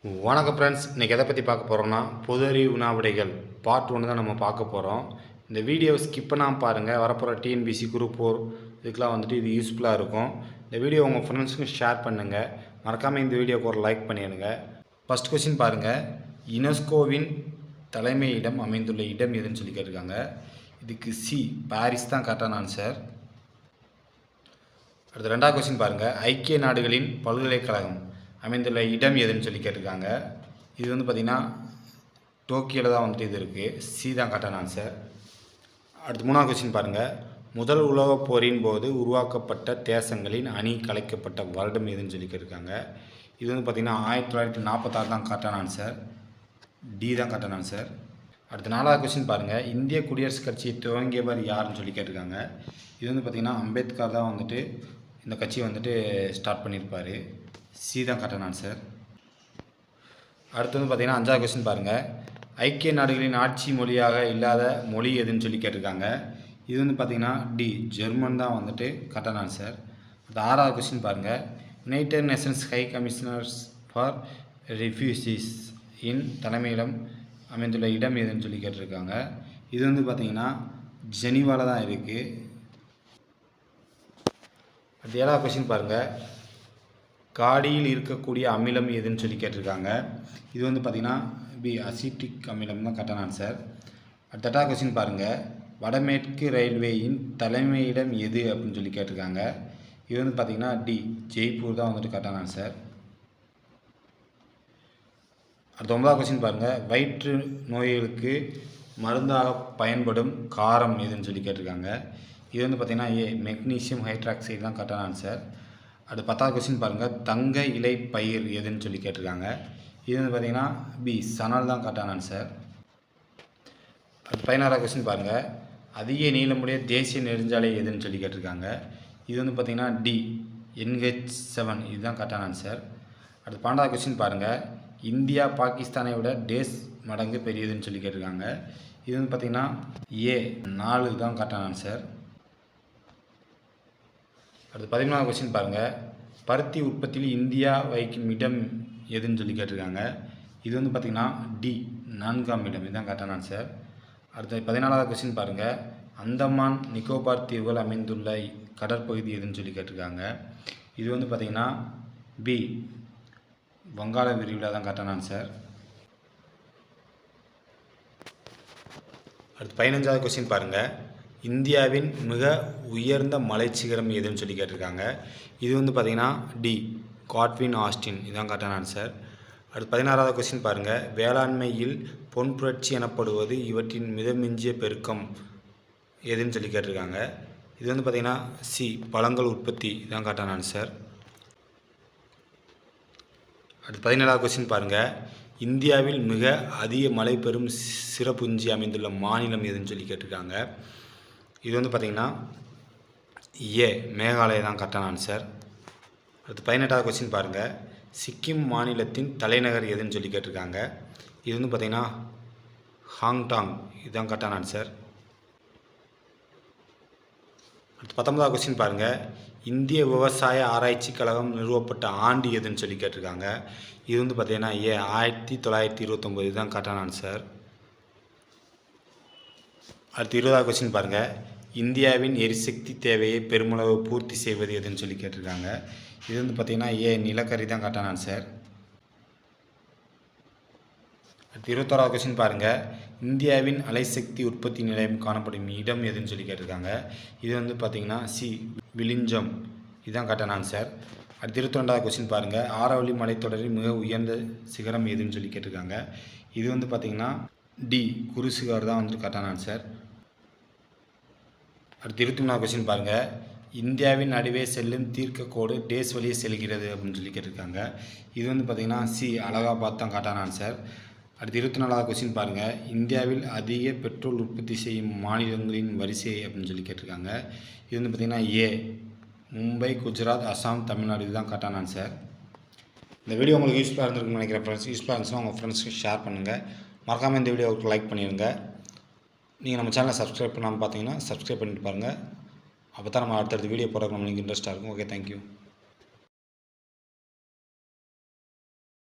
வணக்கம் ஃப்ரெண்ட்ஸ், இன்றைக்கி எதை பற்றி பார்க்க போகிறோம்னா பொது அறிவு வினாவிடைகள் பார்ட் 1 தான் நம்ம பார்க்க போகிறோம். இந்த வீடியோவை ஸ்கிப் பண்ணாமல் பாருங்கள். வரப்போகிற டிஎன்பிசி குரூப் 4 இதுக்கெலாம் வந்துட்டு இது யூஸ்ஃபுல்லாக இருக்கும். இந்த வீடியோ உங்கள் ஃப்ரெண்ட்ஸுக்கும் ஷேர் பண்ணுங்கள். மறக்காமல் இந்த வீடியோவுக்கு ஒரு லைக் பண்ணிடுங்க. ஃபஸ்ட் கொஸ்டின் பாருங்கள். யுனெஸ்கோவின் தலைமையிடம் அமைந்துள்ள இடம் எதுன்னு சொல்லி கேட்டிருக்காங்க. இதுக்கு சி பாரிஸ் தான் கரெக்டான ஆன்சர். அடுத்த ரெண்டாவது கொஸ்டின் பாருங்கள். ஐக்கிய நாடுகளின் பல்கலைக்கழகம் அமைந்துள்ள இடம் எதுன்னு சொல்லி கேட்டிருக்காங்க. இது வந்து பார்த்திங்கன்னா டோக்கியோவில் தான் வந்துட்டு இது இருக்குது. சி தான் கரெக்டான ஆன்சர். அடுத்து மூணாவது கொஸ்டின் பாருங்கள். முதல் உலகப் போரின் போது உருவாக்கப்பட்ட தேசங்களின் அணி கலைக்கப்பட்ட வருடம் எதுன்னு சொல்லி கேட்டிருக்காங்க. இது வந்து பார்த்திங்கன்னா 1946 தான் கரெக்டான ஆன்சர். டி தான் கரெக்டான ஆன்சர். அடுத்த நாலாவது கொஸ்டின் பாருங்கள். இந்திய குடியரசுக் கட்சியை துவங்கியவர் யாருன்னு சொல்லி கேட்டிருக்காங்க. இது வந்து பார்த்திங்கன்னா அம்பேத்கர் தான் வந்துட்டு இந்த கட்சியை வந்துட்டு ஸ்டார்ட் பண்ணியிருப்பார். சி தான் கரெக்டான ஆன்சர். அடுத்து வந்து பார்த்திங்கன்னா அஞ்சாவது கொஸ்டின் பாருங்கள். ஐக்கிய நாடுகளின் ஆட்சி மொழியாக இல்லாத மொழி எதுன்னு சொல்லி கேட்டிருக்காங்க. இது வந்து பார்த்திங்கன்னா டி ஜெர்மன் தான் வந்துட்டு கரெக்டான ஆன்சர். அடுத்த ஆறாவது கொஸ்டின் பாருங்கள். United nations high commissioners for refugees இன் தலைமையிடம் அமைந்துள்ள இடம் எதுன்னு சொல்லி கேட்டிருக்காங்க. இது வந்து பார்த்திங்கன்னா ஜெனீவாவில் தான் இருக்குது. அடுத்த ஏழாவது கொஸ்டின் பாருங்கள். காடியில் இருக்கக்கூடிய அமிலம் எதுன்னு சொல்லி கேட்டிருக்காங்க. இது வந்து பார்த்திங்கன்னா பி அசிட்டிக் அமிலம் தான் கரெக்டான ஆன்சர். அடுத்த எட்டாவது கொஸ்டின் பாருங்கள். வடமேற்கு ரயில்வேயின் தலைமையிடம் எது அப்படின்னு சொல்லி கேட்டிருக்காங்க. இது வந்து பார்த்திங்கன்னா டி ஜெய்ப்பூர் தான் வந்துட்டு கரெக்டான ஆன்சர். அடுத்த 9வது கொஸ்டின் பாருங்கள். வயிற்று நோய்களுக்கு மருந்தாக பயன்படும் காரம் எதுன்னு சொல்லி கேட்டிருக்காங்க. இது வந்து பார்த்திங்கன்னா ஏ மெக்னீசியம் ஹைட்ராக்சைடு தான் கரெக்டான ஆன்சர். அடுத்து 10வது கொஸ்டின் பாருங்கள். தங்க இலை பயிர் எதுன்னு சொல்லி கேட்டிருக்காங்க. இது வந்து பார்த்திங்கன்னா பி சணல் தான் கரெக்டான ஆன்சர். அடுத்து 16வது கொஸ்டின் பாருங்கள். அதிக நீளமுடைய தேசிய நெடுஞ்சாலை எதுன்னு சொல்லி கேட்டிருக்காங்க. இது வந்து பார்த்திங்கன்னா டி NH7 இதுதான் கரெக்டான ஆன்சர். அடுத்து 12வது கொஸ்டின் பாருங்கள். இந்தியா பாகிஸ்தானை விட டேஸ் மடங்கு பெரியதுன்னு சொல்லி கேட்டிருக்காங்க. இது வந்து பார்த்திங்கன்னா ஏ 4 தான் கரெக்டான ஆன்சர். அடுத்து 13வது கொஸ்டின் பாருங்கள். பருத்தி உற்பத்தியில் இந்தியா வைக்கும் இடம் எதுன்னு சொல்லி கேட்டிருக்காங்க. இது வந்து பார்த்திங்கன்னா டி 4ஆம் இடம் இதுதான் கரெக்டான ஆன்சர். அடுத்து 14வது கொஸ்டின் பாருங்கள். அந்தமான் நிக்கோபார் தீவுகள் அமைந்துள்ள கடற்பகுதி எதுன்னு சொல்லி கேட்டிருக்காங்க. இது வந்து பார்த்திங்கன்னா பி வங்காள விரிகுடா தான் கரெக்டான ஆன்சர். அடுத்து 15வது கொஸ்டின் பாருங்கள். இந்தியாவின் மிக உயர்ந்த மலைச்சிகரம் எதுன்னு சொல்லி கேட்டிருக்காங்க. இது வந்து பார்த்திங்கன்னா டி காட்வின் ஆஸ்டின் இதுதான் கரெக்டான ஆன்சர். அடுத்து 16வது கொஸ்டின் பாருங்கள். வேளாண்மையில் பொன் புரட்சி எனப்படுவது இவற்றின் மிதமிஞ்சிய பெருக்கம் எதுன்னு சொல்லி கேட்டிருக்காங்க. இது வந்து பார்த்திங்கன்னா சி பழங்கள் உற்பத்தி இதுதான் கரெக்டான ஆன்சர். அடுத்து 17வது கொஸ்டின் பாருங்கள். இந்தியாவில் மிக அதிக மழை பெறும் சிறப்புஞ்சி அமைந்துள்ள மாநிலம் எதுன்னு சொல்லி கேட்டிருக்காங்க. இது வந்து பார்த்திங்கன்னா ஏ மேகாலயா தான் கரெக்டான ஆன்சர். அடுத்து 18வது கொஸ்டின் பாருங்கள். சிக்கிம் மாநிலத்தின் தலைநகர் எதுன்னு சொல்லி கேட்டிருக்காங்க. இது வந்து பார்த்திங்கன்னா ஹாங்டாங் இதுதான் கரெக்டான ஆன்சர். அடுத்து 19வது கொஸ்டின் பாருங்கள். இந்திய விவசாய ஆராய்ச்சி கழகம் நிறுவப்பட்ட ஆண்டு எதுன்னு சொல்லி கேட்டிருக்காங்க. இது வந்து பார்த்திங்கன்னா ஏ 1929 தான் கரெக்டான ஆன்சர். அடுத்து 20வது கொஸ்டின் பாருங்கள். இந்தியாவின் எரிசக்தி தேவையை பெருமளவு பூர்த்தி செய்வது எதுன்னு சொல்லி கேட்டிருக்காங்க. இது வந்து பார்த்திங்கன்னா ஏ நிலக்கரி தான் கரெக்டான ஆன்சர். அடுத்து 21வது கொஸ்டின் பாருங்கள். இந்தியாவின் அலைசக்தி உற்பத்தி நிலையம் காணப்படும் இடம் எதுன்னு சொல்லி கேட்டிருக்காங்க. இது வந்து பார்த்திங்கன்னா சி விலிஞ்சம் இதுதான் கரெக்டான ஆன்சர். அடுத்து 22வது கொஸ்டின் பாருங்கள். ஆரவல்லி மலைத்தொடரில் மிக உயர்ந்த சிகரம் எதுன்னு சொல்லி கேட்டிருக்காங்க. இது வந்து பார்த்திங்கன்னா டி குருசிகார் தான் வந்துட்டு கரெக்டான ஆன்சர். அடுத்து 23வது கொஸ்டின் பாருங்கள். இந்தியாவின் நடுவே செல்லும் தீர்க்கக்கோடு டேஸ் வழியே செல்கிறது அப்படின்னு சொல்லி கேட்டிருக்காங்க. இது வந்து பார்த்திங்கன்னா சி அலகாபாத் தான் கரெக்டான ஆன்சர். அடுத்து 24வது கொஸ்டின் பாருங்கள். இந்தியாவில் அதிக பெட்ரோல் உற்பத்தி செய்யும் மாநிலங்களின் வரிசை அப்படின்னு சொல்லி கேட்டிருக்காங்க. இது வந்து பார்த்திங்கன்னா ஏ மும்பை, குஜராத், அசாம், தமிழ்நாடு இதுதான் கரெக்டான ஆன்சர். இந்த வீடியோ உங்களுக்கு யூஸ்ஃபுல்லாக இருந்திருக்குன்னு நினைக்கிறேன் ஃப்ரெண்ட்ஸ். யூஸ்ஃபுல்லாக இருந்துச்சுன்னா உங்கள் ஃப்ரெண்ட்ஸ்க்கு ஷேர் பண்ணுங்கள். மறக்காமல் இந்த வீடியோவுக்கு லைக் பண்ணிடுங்க. நீங்கள் நம்ம சேனலை சப்ஸ்கிரைப் பண்ணாமல் பார்த்தீங்கன்னா சப்ஸ்கிரைப் பண்ணிட்டு பாருங்கள். அப்போ தான் நம்ம அடுத்தடுத்த வீடியோ போடுறதுக்கு நம்மளுக்கு இன்ட்ரெஸ்ட்டாக இருக்கும். Okay, thank you.